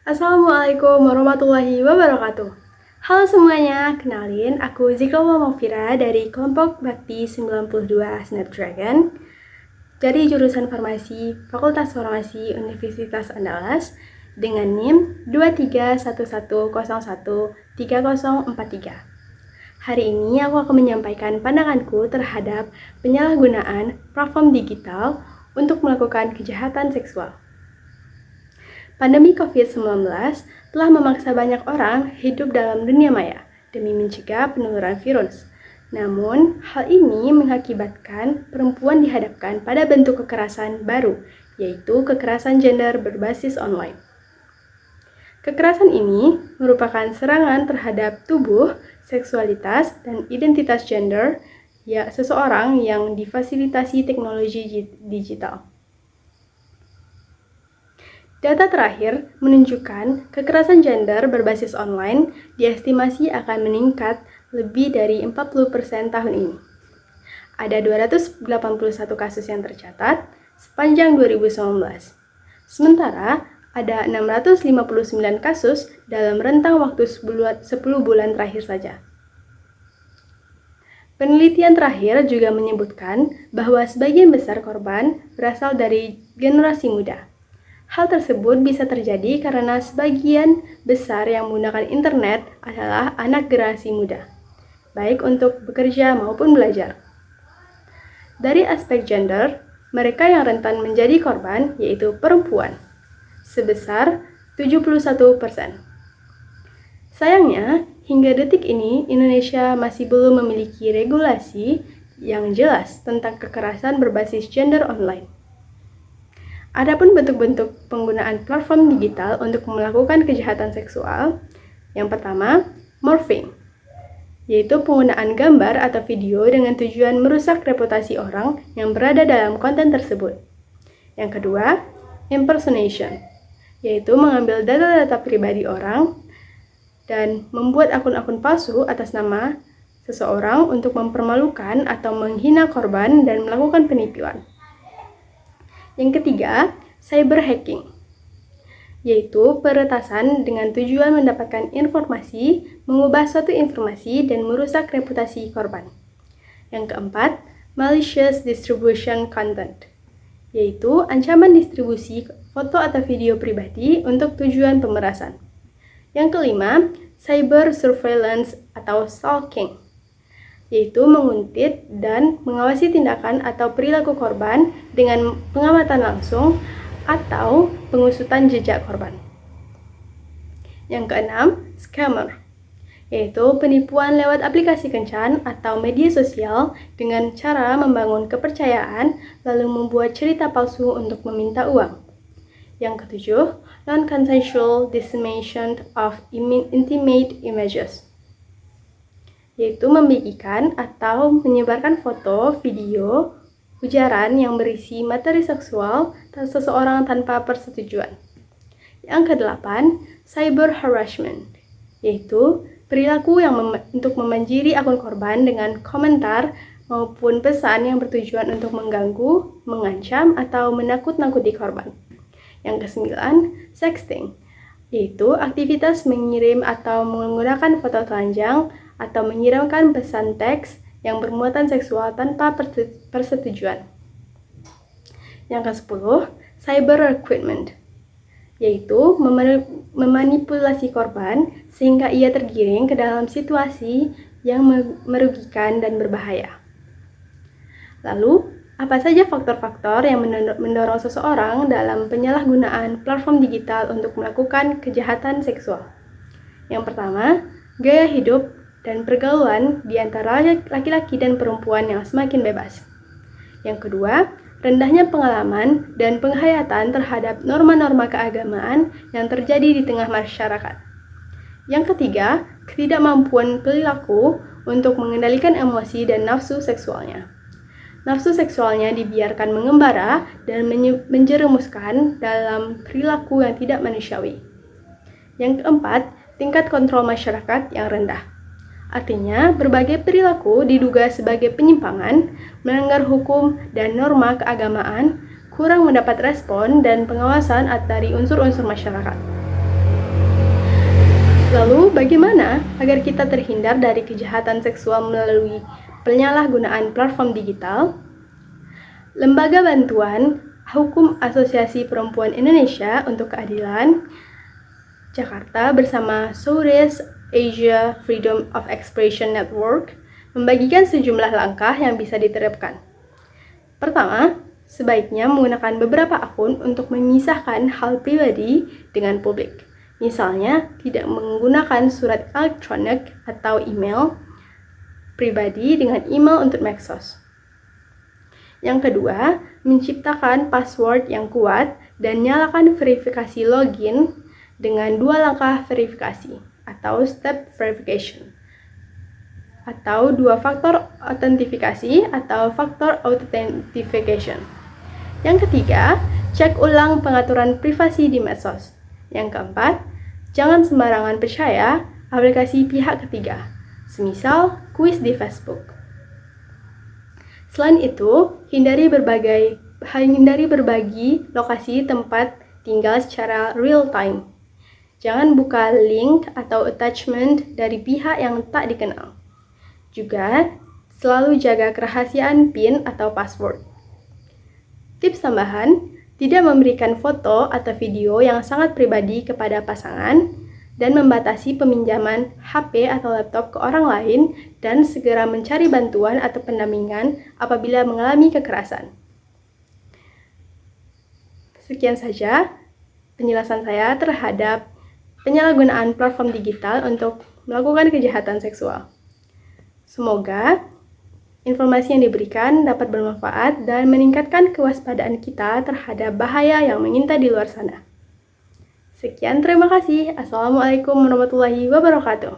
Assalamualaikum warahmatullahi wabarakatuh. Halo semuanya, kenalin aku Zikra Mufira dari kelompok Bakti 92 Snapdragon dari jurusan Farmasi Fakultas Farmasi Universitas Andalas dengan NIM 2311013043. Hari ini aku akan menyampaikan pandanganku terhadap penyalahgunaan platform digital untuk melakukan kejahatan seksual. Pandemi COVID-19 telah memaksa banyak orang hidup dalam dunia maya demi mencegah penularan virus. Namun, hal ini mengakibatkan perempuan dihadapkan pada bentuk kekerasan baru, yaitu kekerasan gender berbasis online. Kekerasan ini merupakan serangan terhadap tubuh, seksualitas, dan identitas gender seseorang yang difasilitasi teknologi digital. Data terakhir menunjukkan kekerasan gender berbasis online diestimasi akan meningkat lebih dari 40% tahun ini. Ada 281 kasus yang tercatat sepanjang 2019. Sementara ada 659 kasus dalam rentang waktu 10 bulan terakhir saja. Penelitian terakhir juga menyebutkan bahwa sebagian besar korban berasal dari generasi muda. Hal tersebut bisa terjadi karena sebagian besar yang menggunakan internet adalah anak generasi muda, baik untuk bekerja maupun belajar. Dari aspek gender, mereka yang rentan menjadi korban yaitu perempuan, sebesar 71%. Sayangnya, hingga detik ini Indonesia masih belum memiliki regulasi yang jelas tentang kekerasan berbasis gender online. Adapun bentuk-bentuk penggunaan platform digital untuk melakukan kejahatan seksual, yang pertama, morphing, yaitu penggunaan gambar atau video dengan tujuan merusak reputasi orang yang berada dalam konten tersebut. Yang kedua, impersonation, yaitu mengambil data-data pribadi orang dan membuat akun-akun palsu atas nama seseorang untuk mempermalukan atau menghina korban dan melakukan penipuan. Yang ketiga, cyber hacking, yaitu peretasan dengan tujuan mendapatkan informasi, mengubah suatu informasi, dan merusak reputasi korban. Yang keempat, malicious distribution content, yaitu ancaman distribusi foto atau video pribadi untuk tujuan pemerasan. Yang kelima, cyber surveillance atau stalking, yaitu menguntit dan mengawasi tindakan atau perilaku korban dengan pengamatan langsung atau pengusutan jejak korban. Yang keenam, scammer, yaitu penipuan lewat aplikasi kencan atau media sosial dengan cara membangun kepercayaan lalu membuat cerita palsu untuk meminta uang. Yang ketujuh, non-consensual dissemination of intimate images, yaitu membagikan atau menyebarkan foto, video, ujaran yang berisi materi seksual seseorang tanpa persetujuan. Yang kedelapan, cyber harassment, yaitu perilaku yang untuk memanjiri akun korban dengan komentar maupun pesan yang bertujuan untuk mengganggu, mengancam, atau menakut-nakuti korban. Yang kesembilan, sexting, yaitu aktivitas mengirim atau menggunakan foto telanjang atau mengirimkan pesan teks yang bermuatan seksual tanpa persetujuan. Yang ke-10, cyber recruitment, yaitu memanipulasi korban sehingga ia tergiring ke dalam situasi yang merugikan dan berbahaya. Lalu, apa saja faktor-faktor yang mendorong seseorang dalam penyalahgunaan platform digital untuk melakukan kejahatan seksual? Yang pertama, gaya hidup dan pergaulan di antara laki-laki dan perempuan yang semakin bebas. Yang kedua, rendahnya pengalaman dan penghayatan terhadap norma-norma keagamaan yang terjadi di tengah masyarakat. Yang ketiga, ketidakmampuan perilaku untuk mengendalikan emosi dan nafsu seksualnya. Nafsu seksualnya dibiarkan mengembara dan menjerumuskan dalam perilaku yang tidak manusiawi. Yang keempat, tingkat kontrol masyarakat yang rendah. Artinya, berbagai perilaku diduga sebagai penyimpangan, melanggar hukum dan norma keagamaan, kurang mendapat respon dan pengawasan dari unsur-unsur masyarakat. Lalu, bagaimana agar kita terhindar dari kejahatan seksual melalui penyalahgunaan platform digital? Lembaga Bantuan Hukum Asosiasi Perempuan Indonesia untuk Keadilan Jakarta bersama Southeast Asia Freedom of Expression Network membagikan sejumlah langkah yang bisa diterapkan. Pertama, sebaiknya menggunakan beberapa akun untuk memisahkan hal pribadi dengan publik. Misalnya, tidak menggunakan surat elektronik atau email pribadi dengan email untuk medsos. Yang kedua, menciptakan password yang kuat dan nyalakan verifikasi login dengan 2 langkah verifikasi atau step verification, atau 2 faktor autentifikasi atau factor authentication. Yang ketiga, cek ulang pengaturan privasi di medsos. Yang keempat, jangan sembarangan percaya aplikasi pihak ketiga, semisal kuis di Facebook. Selain itu, hindari berbagi lokasi tempat tinggal secara real time. Jangan buka link atau attachment dari pihak yang tak dikenal. Juga, selalu jaga kerahasiaan PIN atau password. Tips tambahan, tidak memberikan foto atau video yang sangat pribadi kepada pasangan, dan membatasi peminjaman HP atau laptop ke orang lain, dan segera mencari bantuan atau pendampingan apabila mengalami kekerasan. Sekian saja penjelasan saya terhadap penyalahgunaan platform digital untuk melakukan kejahatan seksual. Semoga informasi yang diberikan dapat bermanfaat dan meningkatkan kewaspadaan kita terhadap bahaya yang mengintai di luar sana. Sekian, terima kasih. Assalamualaikum warahmatullahi wabarakatuh.